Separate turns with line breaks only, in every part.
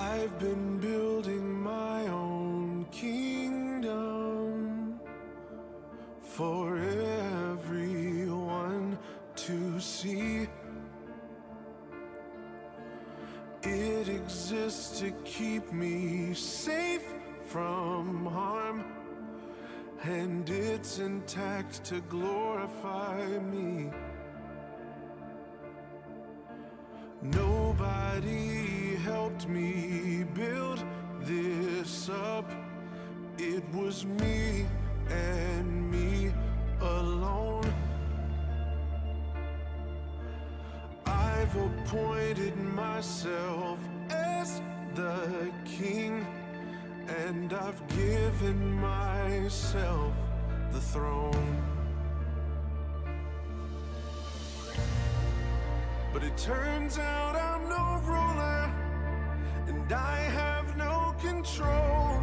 I've been building my own kingdom for everyone to see. It exists to keep me safe from harm, and it's intact to glorify me. Nobody helped me build this up. It was me and me alone. I've appointed myself as the king, and I've given myself the throne. But it turns out I'm no ruler, and I have no control.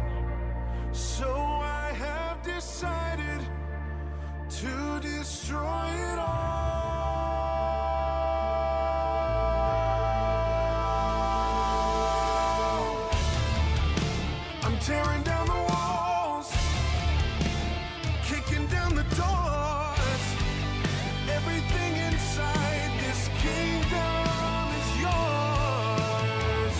So I have decided to destroy it all. I'm tearing down the walls, kicking down the doors. Everything inside this kingdom is yours.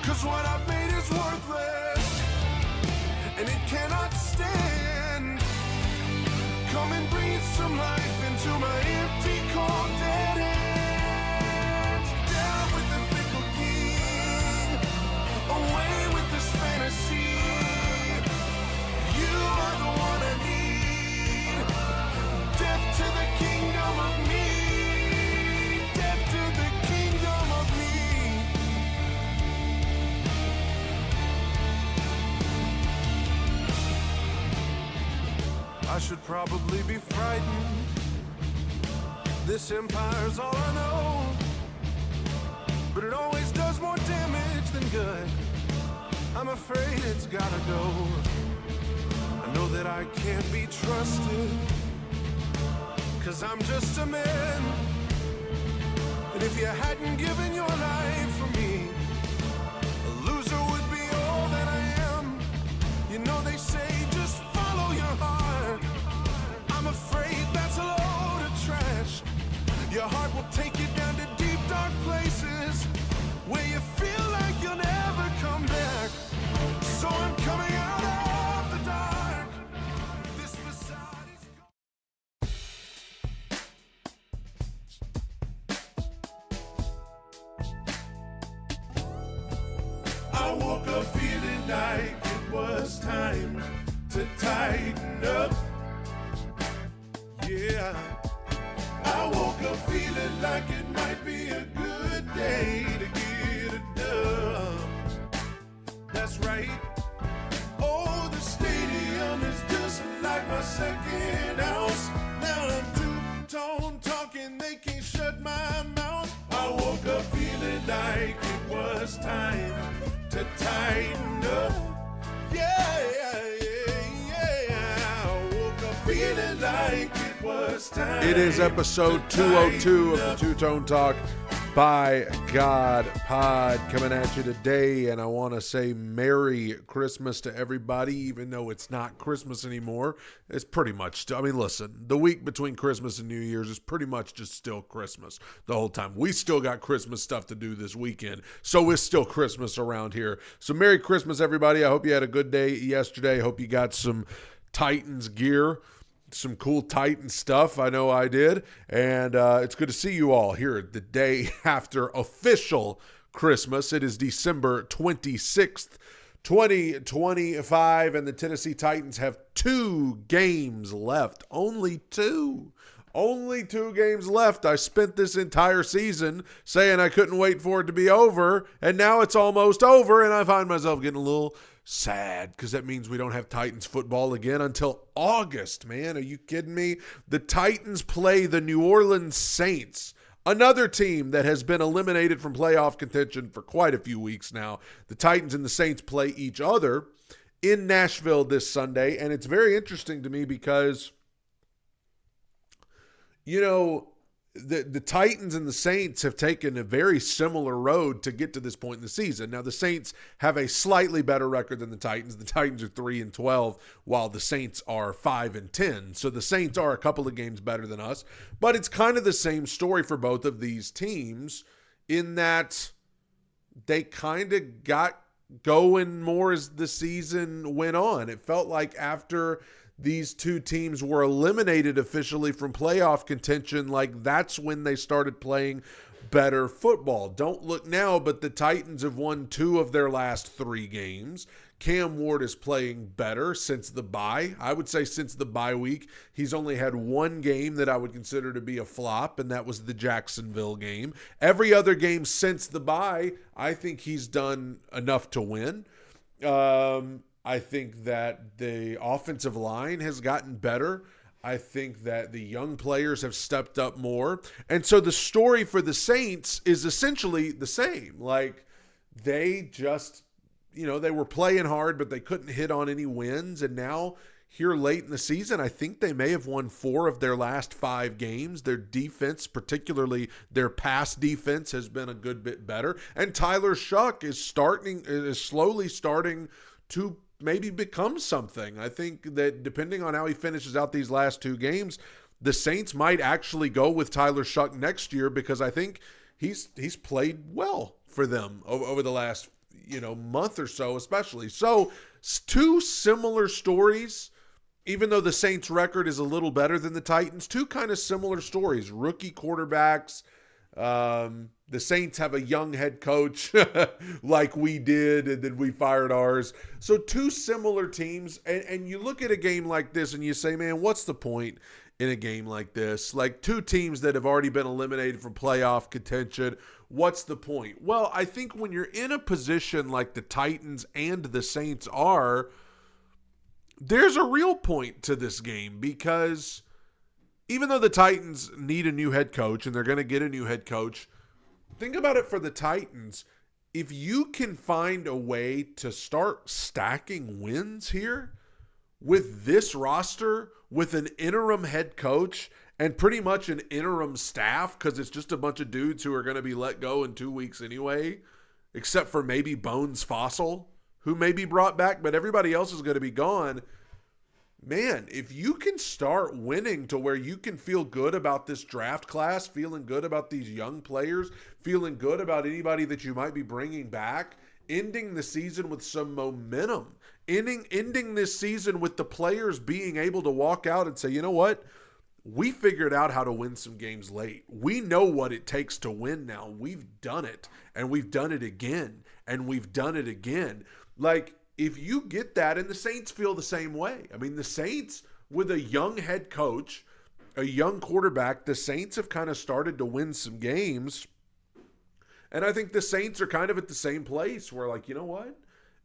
'Cause what I've made is worthless, and it cannot stand. Come and breathe some life into my empty, cold, dead hands. Down with the fickle king, away with this fantasy. You are the one I need. Death to the kingdom of me. Death to the kingdom of me. I should probably be frightened. This empire's all I know, but it always does more damage than good. I'm afraid it's gotta go. I know that I can't be trusted, 'cause I'm just a man. And if you hadn't given your life for me, a loser would be all that I am. You know they say just follow your heart. I'm afraid that's a load of trash. Your heart will take you down to deep, dark places where you feel like you'll never come back. So I'm coming out of the dark. This facade is I woke up feeling like it was time to tighten up. Yeah, I woke up feeling like it might be a good day to get it done. That's right. Oh, the stadium is just like my second house. Now I'm two-tone talking, they can't shut my mouth. I woke up feeling like it was time to tighten up. Yeah, yeah, yeah, yeah. I woke up feeling like it was time.
It is episode 202 of the Two-Tone Talk by God Pod coming at you today, and I want to say Merry Christmas to everybody, even though it's not Christmas anymore. It's pretty much, I mean, listen, the week between Christmas and New Year's is pretty much just still Christmas the whole time. We still got Christmas stuff to do this weekend, so it's still Christmas around here. So Merry Christmas, everybody. I hope you had a good day yesterday. I hope you got some Titans gear, some cool Titan stuff. I know I did. And it's good to see you all here the day after official Christmas. It is December 26th, 2025, and the Tennessee Titans have 2 games left. Only 2. Only 2 games left. I spent this entire season saying I couldn't wait for it to be over, and now it's almost over, and I find myself getting a little sad because that means we don't have Titans football again until August, man. Are you kidding me? The Titans play the New Orleans Saints, another team that has been eliminated from playoff contention for quite a few weeks now. The Titans and the Saints play each other in Nashville this Sunday, and it's very interesting to me because, you know, the Titans and the Saints have taken a very similar road to get to this point in the season. Now, the Saints have a slightly better record than the Titans. The Titans are 3-12, while the Saints are 5-10. So the Saints are a couple of games better than us. But it's kind of the same story for both of these teams in that they kind of got going more as the season went on. It felt like after these two teams were eliminated officially from playoff contention, like that's when they started playing better football. Don't look now, but the Titans have won 2 of their last 3 games. Cam Ward is playing better since the bye. I would say since the bye week, he's only had 1 game that I would consider to be a flop, and that was the Jacksonville game. Every other game since the bye, I think he's done enough to win. I think that the offensive line has gotten better. I think that the young players have stepped up more. And so the story for the Saints is essentially the same. Like, they just, they were playing hard, but they couldn't hit on any wins. And now, here late in the season, I think they may have won 4 of their last 5 games. Their defense, particularly their pass defense, has been a good bit better. And Tyler Shuck is slowly starting to maybe become something. I think that depending on how he finishes out these last 2 games, the Saints might actually go with Tyler Shuck next year, because I think he's played well for them over the last month or so, especially. So 2 similar stories, even though the Saints record is a little better than the Titans. 2 kind of similar stories. Rookie quarterbacks. The Saints have a young head coach like we did, and then we fired ours. So 2 similar teams, and you look at a game like this and you say, man, what's the point in a game like this? Like, 2 teams that have already been eliminated from playoff contention. What's the point? Well, I think when you're in a position like the Titans and the Saints are, there's a real point to this game, because even though the Titans need a new head coach, and they're going to get a new head coach, think about it for the Titans. If you can find a way to start stacking wins here with this roster, with an interim head coach and pretty much an interim staff, because it's just a bunch of dudes who are going to be let go in 2 weeks anyway, except for maybe Bones Fossil, who may be brought back, but everybody else is going to be gone. Man, if you can start winning to where you can feel good about this draft class, feeling good about these young players, feeling good about anybody that you might be bringing back, ending the season with some momentum, ending this season with the players being able to walk out and say, you know what? We figured out how to win some games late. We know what it takes to win now. We've done it, and we've done it again, and we've done it again. Like, if you get that, and the Saints feel the same way. I mean, the Saints, with a young head coach, a young quarterback, the Saints have kind of started to win some games. And I think the Saints are kind of at the same place where, like, you know what?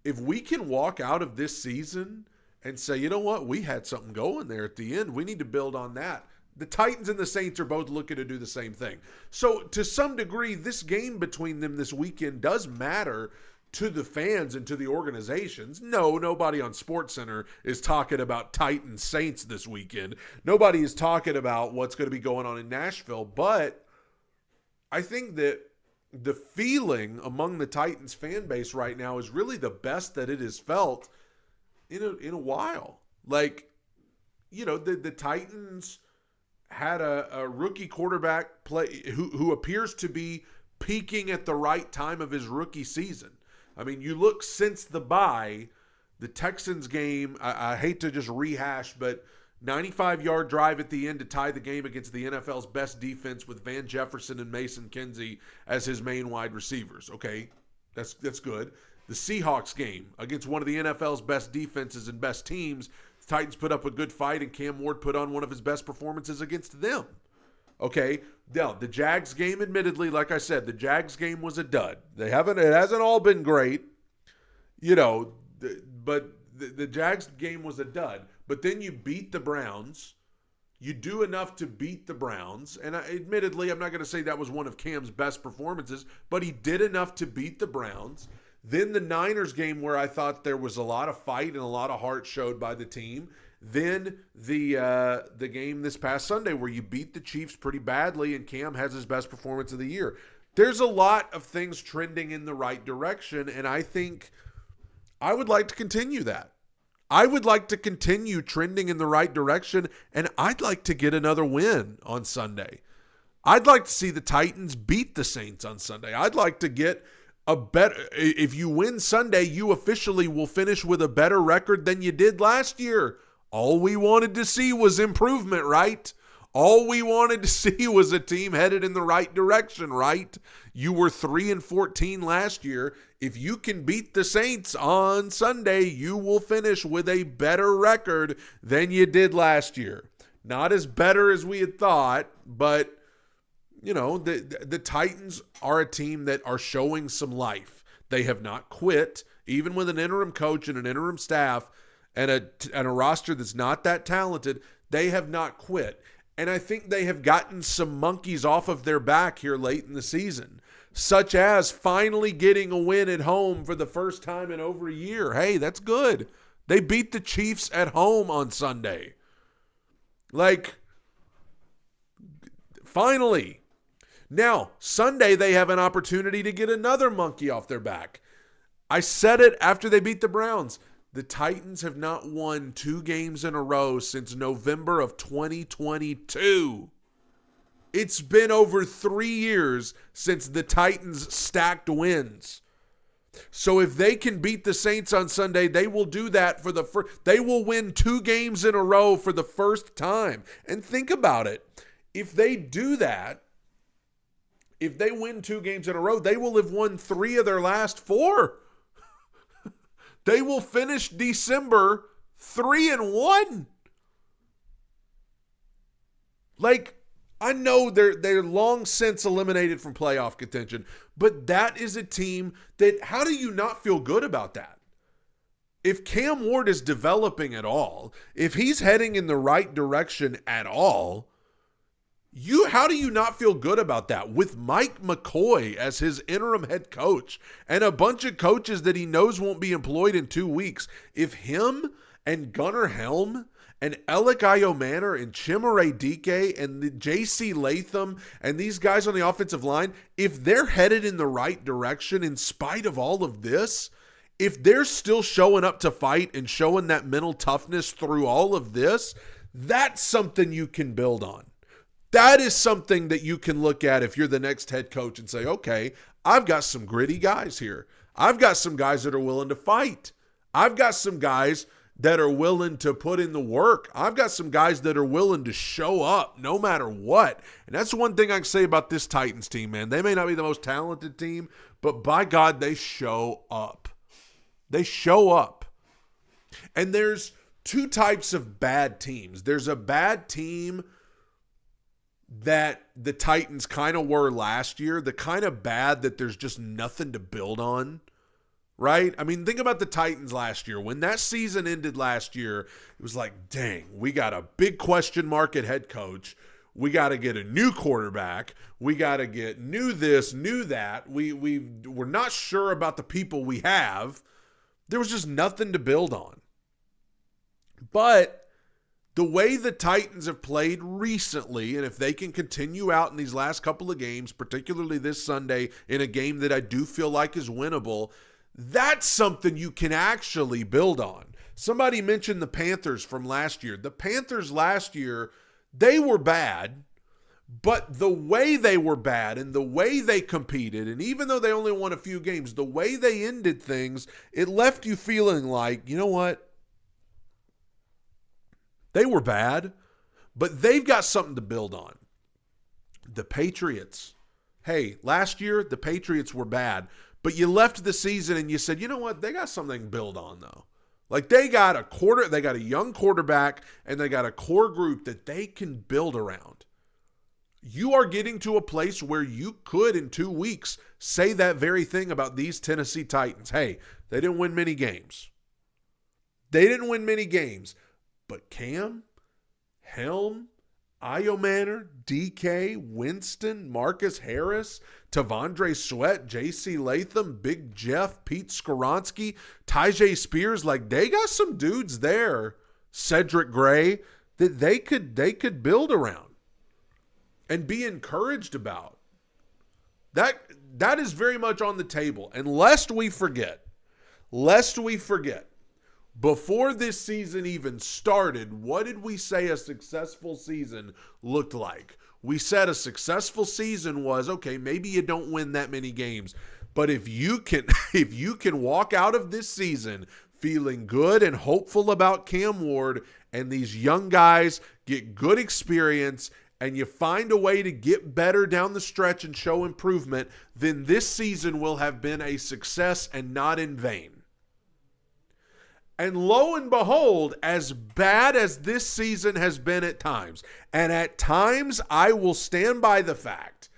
If we can walk out of this season and say, you know what? We had something going there at the end. We need to build on that. The Titans and the Saints are both looking to do the same thing. So to some degree, this game between them this weekend does matter to the fans and to the organizations. No, nobody on SportsCenter is talking about Titans Saints this weekend. Nobody is talking about what's going to be going on in Nashville. But I think that the feeling among the Titans fan base right now is really the best that it has felt in a while. Like, the Titans had a rookie quarterback play who appears to be peaking at the right time of his rookie season. I mean, you look since the bye, the Texans game, I hate to just rehash, but 95-yard drive at the end to tie the game against the NFL's best defense with Van Jefferson and Mason Kinsey as his main wide receivers. Okay, that's good. The Seahawks game against one of the NFL's best defenses and best teams, the Titans put up a good fight, and Cam Ward put on one of his best performances against them. Okay, now the Jags game, admittedly, like I said, the Jags game was a dud. It hasn't all been great, but the Jags game was a dud. But then you beat the Browns. You do enough to beat the Browns. And admittedly, I'm not going to say that was one of Cam's best performances, but he did enough to beat the Browns. Then the Niners game, where I thought there was a lot of fight and a lot of heart showed by the team. Then the game this past Sunday where you beat the Chiefs pretty badly and Cam has his best performance of the year. There's a lot of things trending in the right direction, and I think I would like to continue that. I would like to continue trending in the right direction, and I'd like to get another win on Sunday. I'd like to see the Titans beat the Saints on Sunday. I'd like to get a better. If you win Sunday, you officially will finish with a better record than you did last year. All we wanted to see was improvement, right? All we wanted to see was a team headed in the right direction, right? You were 3-14 last year. If you can beat the Saints on Sunday, you will finish with a better record than you did last year. Not as better as we had thought, but you know, the Titans are a team that are showing some life. They have not quit, even with an interim coach and an interim staff and a roster that's not that talented. They have not quit. And I think they have gotten some monkeys off of their back here late in the season, such as finally getting a win at home for the first time in over a year. Hey, that's good. They beat the Chiefs at home on Sunday. Like, finally. Now, Sunday they have an opportunity to get another monkey off their back. I said it after they beat the Browns. The Titans have not won 2 games in a row since November of 2022. It's been over 3 years since the Titans stacked wins. So if they can beat the Saints on Sunday, they will do that for the first. They will win 2 games in a row for the first time. And think about it. If they do that, if they win 2 games in a row, they will have won 3 of their last 4. They will finish December 3-1. Like, I know they're long since eliminated from playoff contention, but that is a team that, how do you not feel good about that? If Cam Ward is developing at all, if he's heading in the right direction at all, how do you not feel good about that? With Mike McCoy as his interim head coach and a bunch of coaches that he knows won't be employed in 2 weeks, if him and Gunnar Helm and Alec Iomanner and Chimere Dike and the J.C. Latham and these guys on the offensive line, if they're headed in the right direction in spite of all of this, if they're still showing up to fight and showing that mental toughness through all of this, that's something you can build on. That is something that you can look at if you're the next head coach and say, okay, I've got some gritty guys here. I've got some guys that are willing to fight. I've got some guys that are willing to put in the work. I've got some guys that are willing to show up no matter what. And that's one thing I can say about this Titans team, man. They may not be the most talented team, but by God, they show up. They show up. And there's 2 types of bad teams. There's a bad team that the Titans kind of were last year, the kind of bad that there's just nothing to build on, right? I mean, think about the Titans last year. When that season ended last year, it was like, dang, we got a big question mark at head coach. We got to get a new quarterback. We got to get new this, new that. We're not sure about the people we have. There was just nothing to build on. But the way the Titans have played recently, and if they can continue out in these last couple of games, particularly this Sunday in a game that I do feel like is winnable, that's something you can actually build on. Somebody mentioned the Panthers from last year. The Panthers last year, they were bad, but the way they were bad and the way they competed, and even though they only won a few games, the way they ended things, it left you feeling like, you know what? They were bad, but they've got something to build on. The Patriots. Hey, last year, the Patriots were bad, but you left the season and you said, you know what? They got something to build on, though. Like, they got a young quarterback, and they got a core group that they can build around. You are getting to a place where you could, in 2 weeks, say that very thing about these Tennessee Titans. Hey, they didn't win many games. But Cam, Helm, Iomanner, DK, Winston, Marcus Harris, Tavondre Sweat, J.C. Latham, Big Jeff, Pete Skoronski, Tyjae Spears, like they got some dudes there Cedric Gray that they could build around and be encouraged about. That is very much on the table. And lest we forget, before this season even started, what did we say a successful season looked like? We said a successful season was, okay, maybe you don't win that many games, but if you can walk out of this season feeling good and hopeful about Cam Ward and these young guys get good experience and you find a way to get better down the stretch and show improvement, then this season will have been a success and not in vain. And lo and behold, as bad as this season has been at times, and at times I will stand by the fact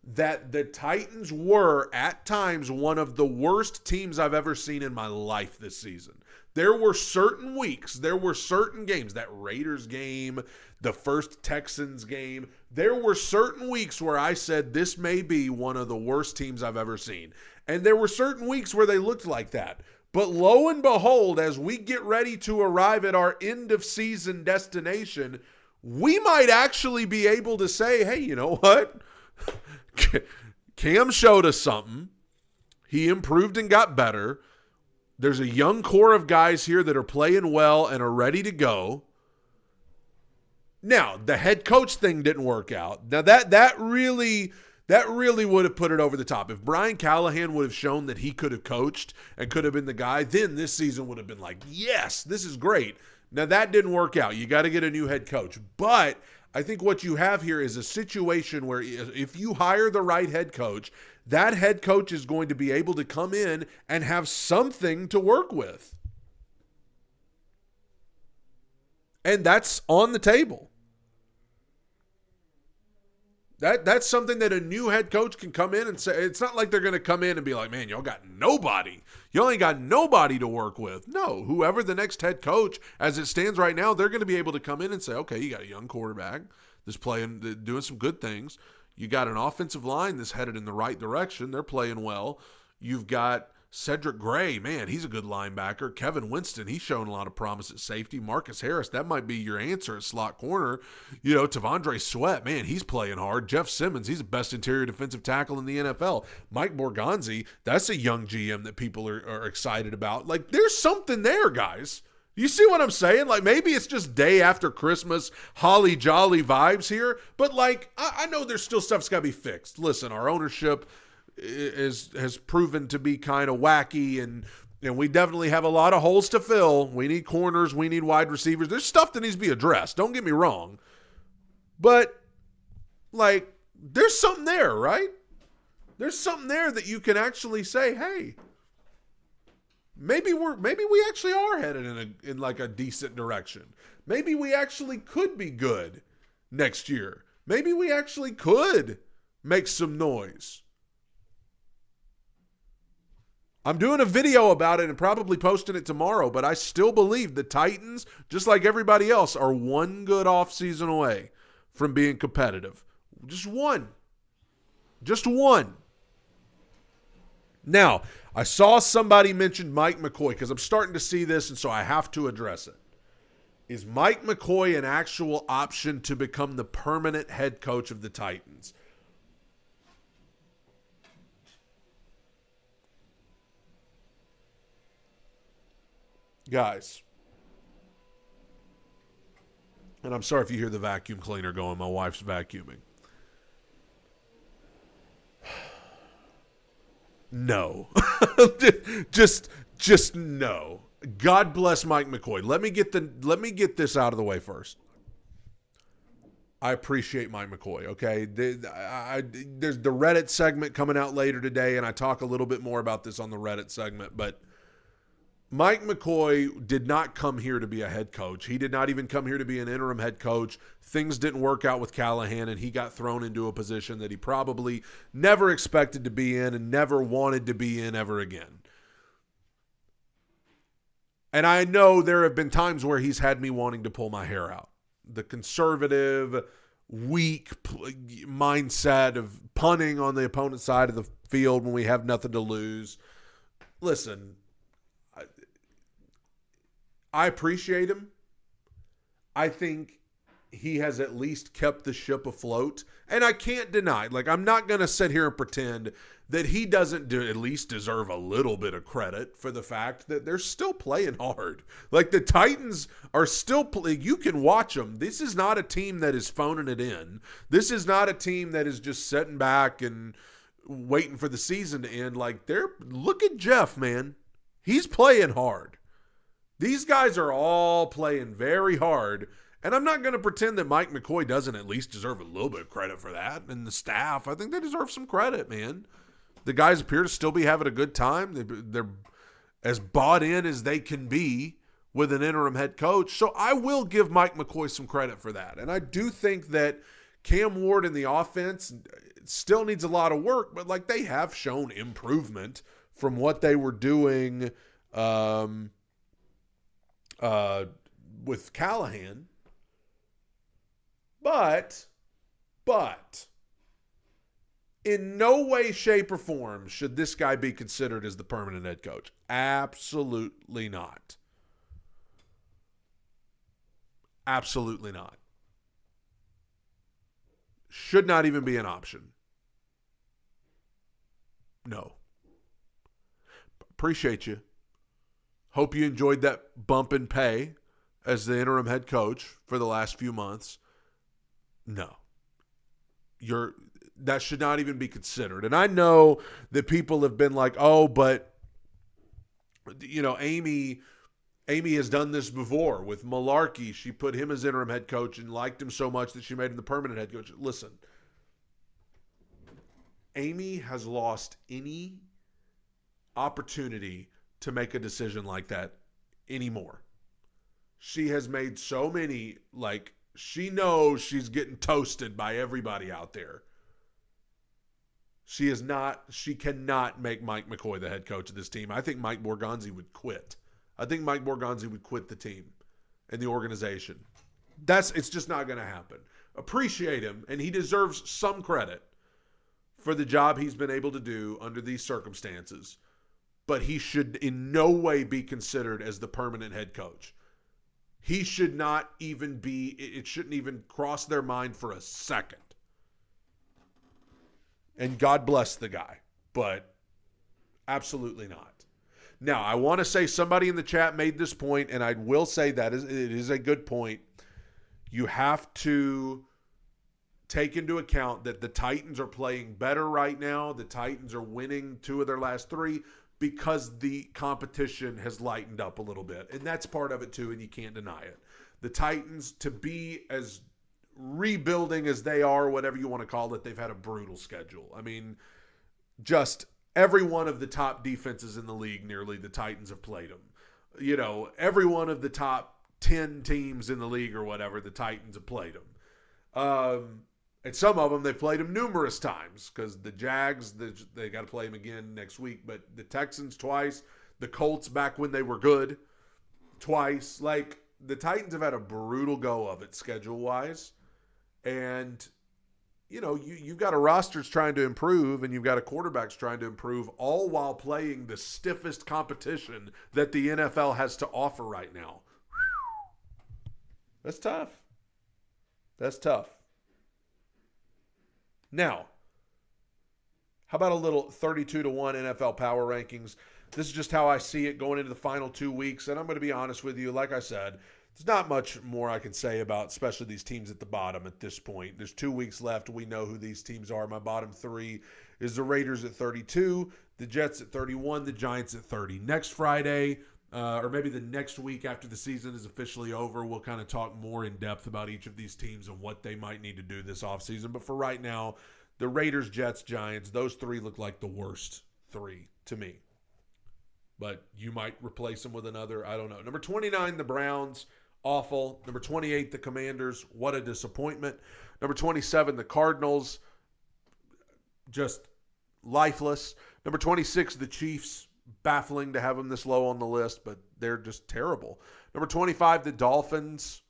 that the Titans were at times one of the worst teams I've ever seen in my life this season. There were certain weeks, there were certain games, that Raiders game, the first Texans game, there were certain weeks where I said this may be one of the worst teams I've ever seen. And there were certain weeks where they looked like that. But lo and behold, as we get ready to arrive at our end of season destination, we might actually be able to say, hey, you know what? Cam showed us something. He improved and got better. There's a young core of guys here that are playing well and are ready to go. Now, the head coach thing didn't work out. Now, that really would have put it over the top. If Brian Callahan would have shown that he could have coached and could have been the guy, then this season would have been like, yes, this is great. Now, that didn't work out. You got to get a new head coach. But I think what you have here is a situation where if you hire the right head coach, that head coach is going to be able to come in and have something to work with. And that's on the table. That's something that a new head coach can come in and say. It's not like they're going to come in and be like, man, y'all got nobody. You only got nobody to work with. No, whoever the next head coach, as it stands right now, they're going to be able to come in and say, okay, you got a young quarterback that's playing, doing some good things. You got an offensive line that's headed in the right direction. They're playing well. You've got Cedric Gray, man, he's a good linebacker. Kevin Winston, he's shown a lot of promise at safety. Marcus Harris, that might be your answer at slot corner. You know, Tavondre Sweat, man, he's playing hard. Jeff Simmons, he's the best interior defensive tackle in the NFL. Mike Borgonzi, that's a young GM that people are excited about. Like, there's something there, guys. You see what I'm saying? Like, maybe it's just day after Christmas, holly jolly vibes here, but like, I know there's still stuff's got to be fixed. Listen, our ownership has proven to be kind of wacky, and we definitely have a lot of holes to fill. We need corners, we need wide receivers. There's stuff that needs to be addressed. Don't get me wrong. But like, there's something there, right? There's something there that you can actually say, hey, maybe we actually are headed in like a decent direction. Maybe we actually could be good next year. Maybe we actually could make some noise. I'm doing a video about it and probably posting it tomorrow, but I still believe the Titans, just like everybody else, are one good offseason away from being competitive. Just one. Just one. Now, I saw somebody mention Mike McCoy because I'm starting to see this, and so I have to address it. Is Mike McCoy an actual option to become the permanent head coach of the Titans? Guys, and I'm sorry if you hear the vacuum cleaner going. My wife's vacuuming. No. just no. God bless Mike McCoy. Let me get this out of the way first. I appreciate Mike McCoy, okay? There's the Reddit segment coming out later today, and I talk a little bit more about this on the Reddit segment, but Mike McCoy did not come here to be a head coach. He did not even come here to be an interim head coach. Things didn't work out with Callahan, and he got thrown into a position that he probably never expected to be in and never wanted to be in ever again. And I know there have been times where he's had me wanting to pull my hair out. The conservative, weak mindset of punting on the opponent's side of the field when we have nothing to lose. Listen, I appreciate him. I think he has at least kept the ship afloat. And I can't deny, like, I'm not going to sit here and pretend that he doesn't at least deserve a little bit of credit for the fact that they're still playing hard. Like, the Titans are still playing. You can watch them. This is not a team that is phoning it in. This is not a team that is just sitting back and waiting for the season to end. Like, look at Jeff, man. He's playing hard. These guys are all playing very hard. And I'm not going to pretend that Mike McCoy doesn't at least deserve a little bit of credit for that. And the staff, I think they deserve some credit, man. The guys appear to still be having a good time. They're as bought in as they can be with an interim head coach. So I will give Mike McCoy some credit for that. And I do think that Cam Ward in the offense still needs a lot of work, but like they have shown improvement from what they were doing with Callahan. But in no way, shape, or form should this guy be considered as the permanent head coach. Absolutely not. Absolutely not. Should not even be an option. No. Appreciate you. Hope you enjoyed that bump in pay as the interim head coach for the last few months. No. That should not even be considered. And I know that people have been like, oh, but, you know, Amy has done this before with Malarkey. She put him as interim head coach and liked him so much that she made him the permanent head coach. Listen, Amy has lost any opportunity to make a decision like that anymore. She has made so many, like, she knows she's getting toasted by everybody out there. She cannot make Mike McCoy the head coach of this team. I think Mike Borgonzi would quit. I think Mike Borgonzi would quit the team and the organization. It's just not going to happen. Appreciate him, and he deserves some credit for the job he's been able to do under these circumstances. But he should in no way be considered as the permanent head coach. He should not even be, it shouldn't even cross their mind for a second. And God bless the guy, but absolutely not. Now, I want to say somebody in the chat made this point, and I will say that it is a good point. You have to take into account that the Titans are playing better right now. The Titans are winning 2 of their last 3 because the competition has lightened up a little bit. And that's part of it too, and you can't deny it. The Titans, to be as rebuilding as they are, whatever you want to call it, they've had a brutal schedule. I mean, just every one of the top defenses in the league, nearly, the Titans have played them. You know, every one of the top 10 teams in the league or whatever, the Titans have played them. And some of them, they've played them numerous times because the Jags, they got to play them again next week. But the Texans twice, the Colts back when they were good twice. Like, the Titans have had a brutal go of it schedule-wise. And, you know, you've got a roster's trying to improve and you've got a quarterback's trying to improve, all while playing the stiffest competition that the NFL has to offer right now. That's tough. That's tough. Now, how about a little 32-1 NFL power rankings? This is just how I see it going into the final 2 weeks. And I'm going to be honest with you. Like I said, there's not much more I can say about, especially these teams at the bottom at this point. There's 2 weeks left. We know who these teams are. My bottom 3 is the Raiders at 32, the Jets at 31, the Giants at 30. Next Friday, or maybe the next week after the season is officially over, we'll kind of talk more in depth about each of these teams and what they might need to do this offseason. But for right now, the Raiders, Jets, Giants, those 3 look like the worst 3 to me. But you might replace them with another. I don't know. Number 29, the Browns. Awful. Number 28, the Commanders. What a disappointment. Number 27, the Cardinals. Just lifeless. Number 26, the Chiefs. Baffling to have them this low on the list, but they're just terrible. Number 25, the Dolphins.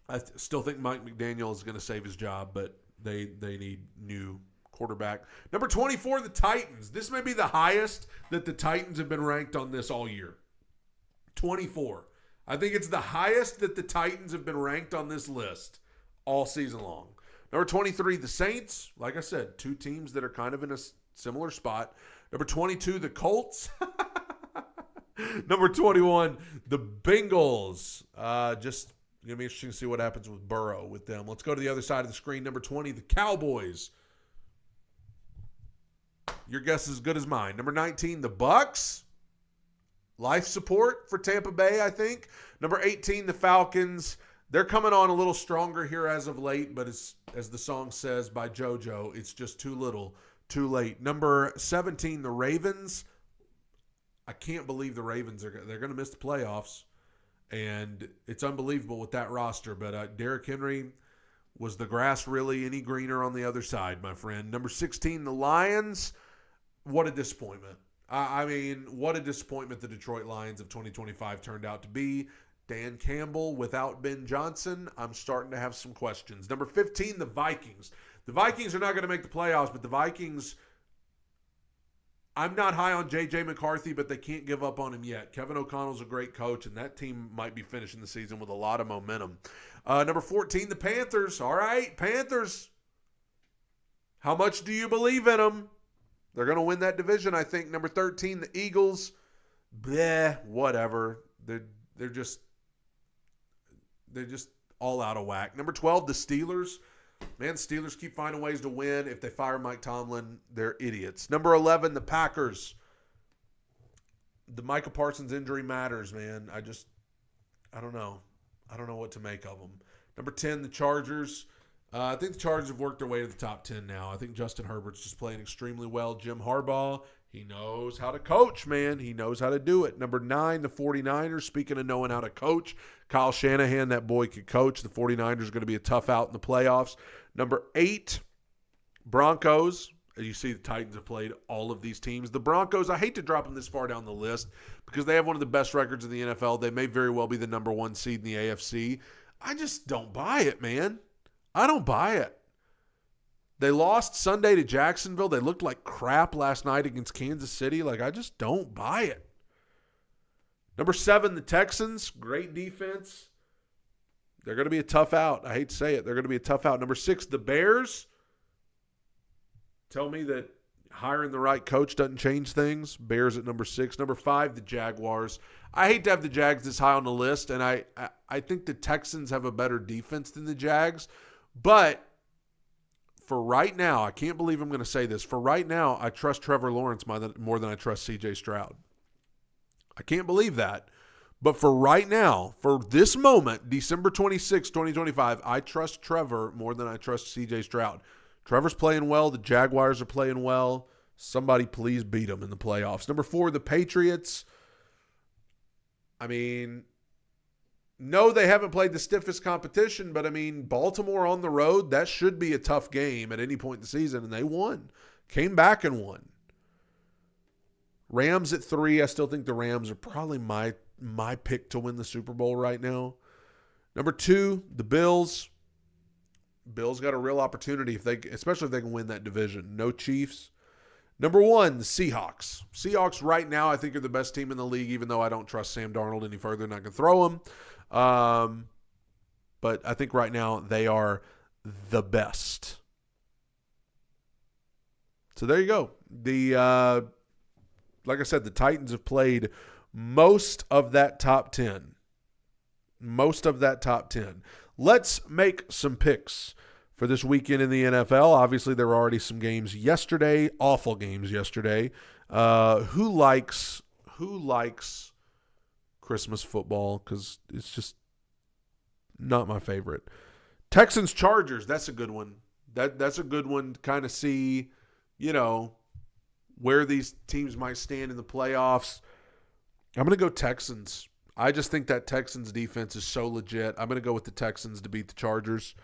I still think Mike McDaniel is going to save his job, but they need new quarterback. Number 24, the Titans. This may be the highest that the Titans have been ranked on this all year. 24. I think it's the highest that the Titans have been ranked on this list all season long. Number 23, the Saints. Like I said, two teams that are kind of in a similar spot. Number 22, the Colts. Number 21, the Bengals. Just going to be interesting to see what happens with Burrow with them. Let's go to the other side of the screen. Number 20, the Cowboys. Your guess is as good as mine. Number 19, the Bucks. Life support for Tampa Bay, I think. Number 18, the Falcons. They're coming on a little stronger here as of late, but as the song says by JoJo, it's just too little, too late. Number 17, the Ravens. I can't believe the Ravens they're going to miss the playoffs, and it's unbelievable with that roster. But Derrick Henry, was the grass really any greener on the other side, my friend? Number 16, the Lions. What a disappointment. I mean, what a disappointment the Detroit Lions of 2025 turned out to be. Dan Campbell without Ben Johnson, I'm starting to have some questions. Number 15, the Vikings. The Vikings are not going to make the playoffs, but the Vikings, I'm not high on J.J. McCarthy, but they can't give up on him yet. Kevin O'Connell's a great coach, and that team might be finishing the season with a lot of momentum. Number 14, the Panthers. All right, Panthers. How much do you believe in them? They're going to win that division, I think. Number 13, the Eagles. Bleh, whatever. They're just all out of whack. Number 12, the Steelers. Man, Steelers keep finding ways to win. If they fire Mike Tomlin, they're idiots. Number 11, the Packers. The Micah Parsons injury matters, man. I don't know. I don't know what to make of them. Number 10, the Chargers. I think the Chargers have worked their way to the top 10 now. I think Justin Herbert's just playing extremely well. Jim Harbaugh, he knows how to coach, man. He knows how to do it. Number 9, the 49ers. Speaking of knowing how to coach, Kyle Shanahan, that boy could coach. The 49ers are going to be a tough out in the playoffs. Number 8, Broncos. As you see, the Titans have played all of these teams. The Broncos, I hate to drop them this far down the list because they have one of the best records in the NFL. They may very well be the number 1 seed in the AFC. I just don't buy it, man. I don't buy it. They lost Sunday to Jacksonville. They looked like crap last night against Kansas City. I just don't buy it. Number 7, the Texans. Great defense. They're going to be a tough out. I hate to say it. They're going to be a tough out. Number 6, the Bears. Tell me that hiring the right coach doesn't change things. Bears at number 6. Number 5, the Jaguars. I hate to have the Jags this high on the list, and I think the Texans have a better defense than the Jags. But for right now, I can't believe I'm going to say this. For right now, I trust Trevor Lawrence more than I trust C.J. Stroud. I can't believe that. But for right now, for this moment, December 26, 2025, I trust Trevor more than I trust C.J. Stroud. Trevor's playing well. The Jaguars are playing well. Somebody please beat them in the playoffs. Number 4, the Patriots. I mean, no, they haven't played the stiffest competition, but I mean, Baltimore on the road, that should be a tough game at any point in the season, and they won. Came back and won. Rams at 3. I still think the Rams are probably my pick to win the Super Bowl right now. Number 2, the Bills. Bills got a real opportunity, especially if they can win that division. No Chiefs. Number 1, the Seahawks. Seahawks right now I think are the best team in the league, even though I don't trust Sam Darnold any further and I can throw him. But I think right now they are the best. So there you go. Like I said, the Titans have played most of that top 10. Most of that top 10. Let's make some picks for this weekend in the NFL. Obviously, there were already some games yesterday, awful games yesterday. Who likes Christmas football? Because it's just not my favorite. Texans Chargers, that's a good one. That's a good one to kind of see, where these teams might stand in the playoffs. I'm going to go Texans. I just think that Texans defense is so legit. I'm going to go with the Texans to beat the Chargers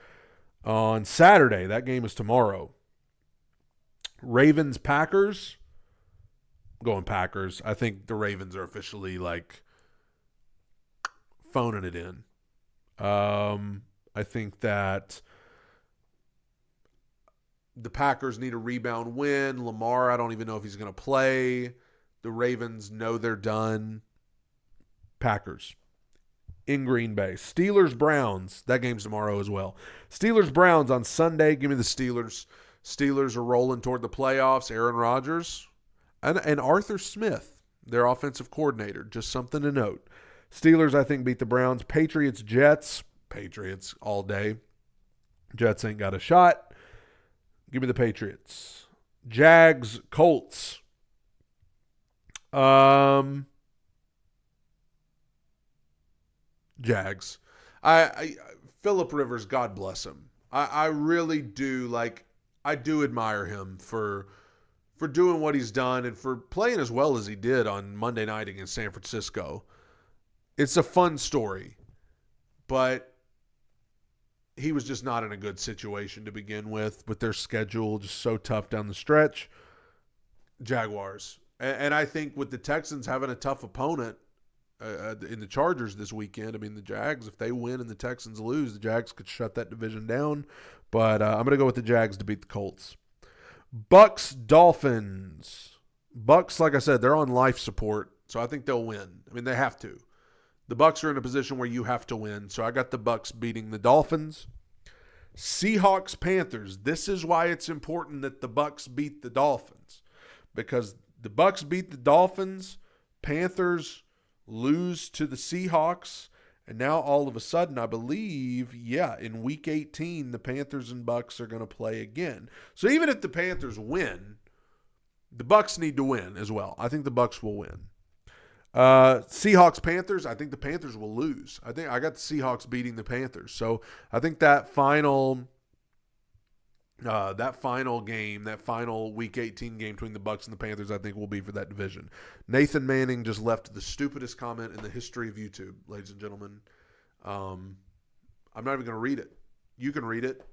on Saturday. That game is tomorrow. Ravens Packers. I'm going Packers. I think the Ravens are officially phoning it in. I think that the Packers need a rebound win. Lamar, I don't even know if he's going to play. The Ravens know they're done. Packers. in Green Bay. Steelers-Browns. That game's tomorrow as well. Steelers-Browns on Sunday. Give me the Steelers. Steelers are rolling toward the playoffs. Aaron Rodgers and Arthur Smith, their offensive coordinator. Just something to note. Steelers, I think, beat the Browns. Patriots-Jets. Patriots all day. Jets ain't got a shot. Give me the Patriots. Jags-Colts. Jags. Phillip Rivers, God bless him. I really do I do admire him for doing what he's done and for playing as well as he did on Monday night against San Francisco. It's a fun story, but he was just not in a good situation to begin with their schedule just so tough down the stretch. Jaguars. And I think with the Texans having a tough opponent in the Chargers this weekend, I mean, the Jags, if they win and the Texans lose, the Jags could shut that division down. But I'm going to go with the Jags to beat the Colts. Bucks, Dolphins. Bucks, like I said, they're on life support, so I think they'll win. I mean, they have to. The Bucks are in a position where you have to win, so I got the Bucks beating the Dolphins. Seahawks, Panthers. This is why it's important that the Bucks beat the Dolphins, because the Bucks beat the Dolphins, Panthers lose to the Seahawks, and now all of a sudden, I believe, in Week 18, the Panthers and Bucks are going to play again. So even if the Panthers win, the Bucks need to win as well. I think the Bucks will win. Seahawks, Panthers, I think the Panthers will lose. I think I got the Seahawks beating the Panthers. So I think that final game, that final Week 18 game between the Bucks and the Panthers, I think will be for that division. Nathan Manning just left the stupidest comment in the history of YouTube, ladies and gentlemen. I'm not even going to read it. You can read it.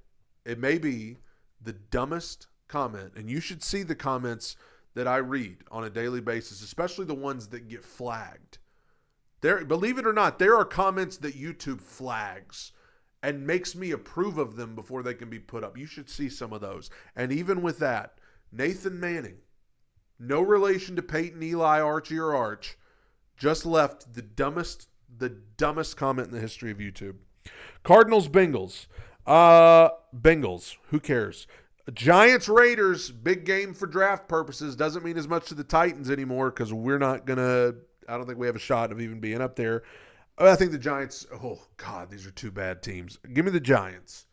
It may be the dumbest comment, and you should see the comments that I read on a daily basis, especially the ones that get flagged. Believe it or not, there are comments that YouTube flags and makes me approve of them before they can be put up. You should see some of those. And even with that, Nathan Manning, no relation to Peyton, Eli, Archie, or Arch, just left the dumbest comment in the history of YouTube. Cardinals, Bengals. Bengals, who cares? Giants, Raiders, big game for draft purposes. Doesn't mean as much to the Titans anymore because we're not going to – I don't think we have a shot of even being up there. I think the Giants – oh, God, these are two bad teams. Give me the Giants.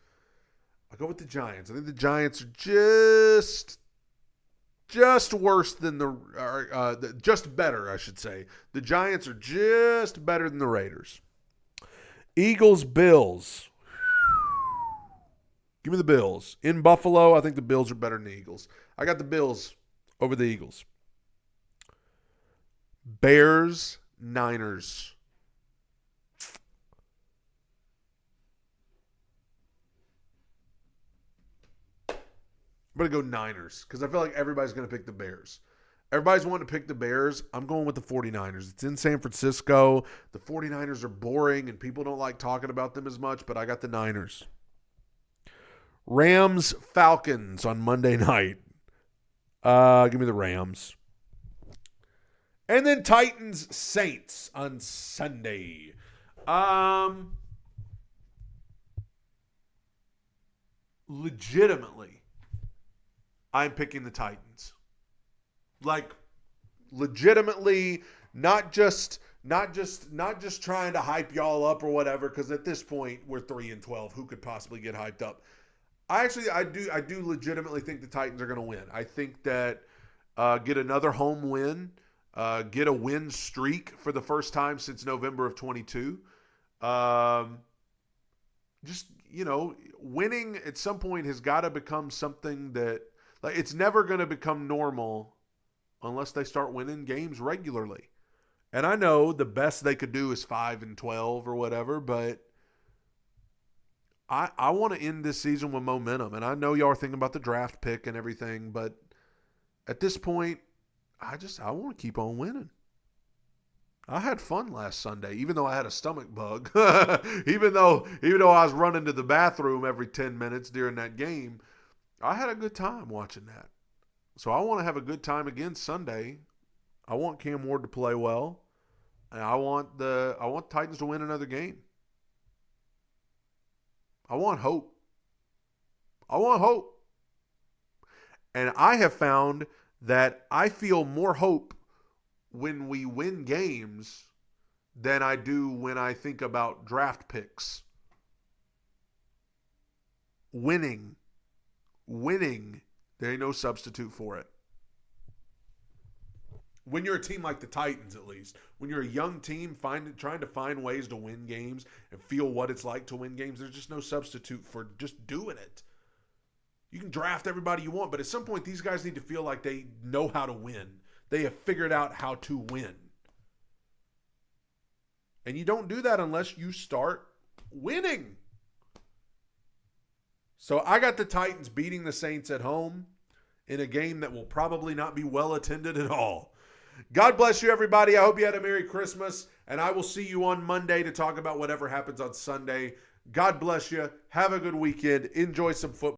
I'll go with the Giants. I think the Giants are just worse than just better, I should say. The Giants are just better than the Raiders. Eagles, Bills. Give me the Bills. In Buffalo, I think the Bills are better than the Eagles. I got the Bills over the Eagles. Bears, Niners. I'm going to go Niners because I feel like everybody's going to pick the Bears. Everybody's wanting to pick the Bears. I'm going with the 49ers. It's in San Francisco. The 49ers are boring and people don't like talking about them as much, but I got the Niners. Rams, Falcons on Monday night. Give me the Rams. And then Titans, Saints on Sunday. Legitimately, I'm picking the Titans. Like, legitimately, not just trying to hype y'all up or whatever, because at this point we're 3-12. Who could possibly get hyped up? I do legitimately think the Titans are going to win. I think that get another home win, get a win streak for the first time since November of 22. Winning at some point has got to become something that, like, it's never going to become normal unless they start winning games regularly. And I know the best they could do is 5-12 or whatever, but I want to end this season with momentum. And I know y'all are thinking about the draft pick and everything, but at this point, I want to keep on winning. I had fun last Sunday, even though I had a stomach bug. even though I was running to the bathroom every 10 minutes during that game, I had a good time watching that. So I want to have a good time again Sunday. I want Cam Ward to play well. And I want the Titans to win another game. I want hope. I want hope. And I have found that I feel more hope when we win games than I do when I think about draft picks. Winning, there ain't no substitute for it. When you're a team like the Titans, at least, when you're a young team trying to find ways to win games and feel what it's like to win games, there's just no substitute for just doing it. You can draft everybody you want, but at some point, these guys need to feel like they know how to win. They have figured out how to win. And you don't do that unless you start winning. So I got the Titans beating the Saints at home in a game that will probably not be well attended at all. God bless you, everybody. I hope you had a Merry Christmas, and I will see you on Monday to talk about whatever happens on Sunday. God bless you. Have a good weekend. Enjoy some football.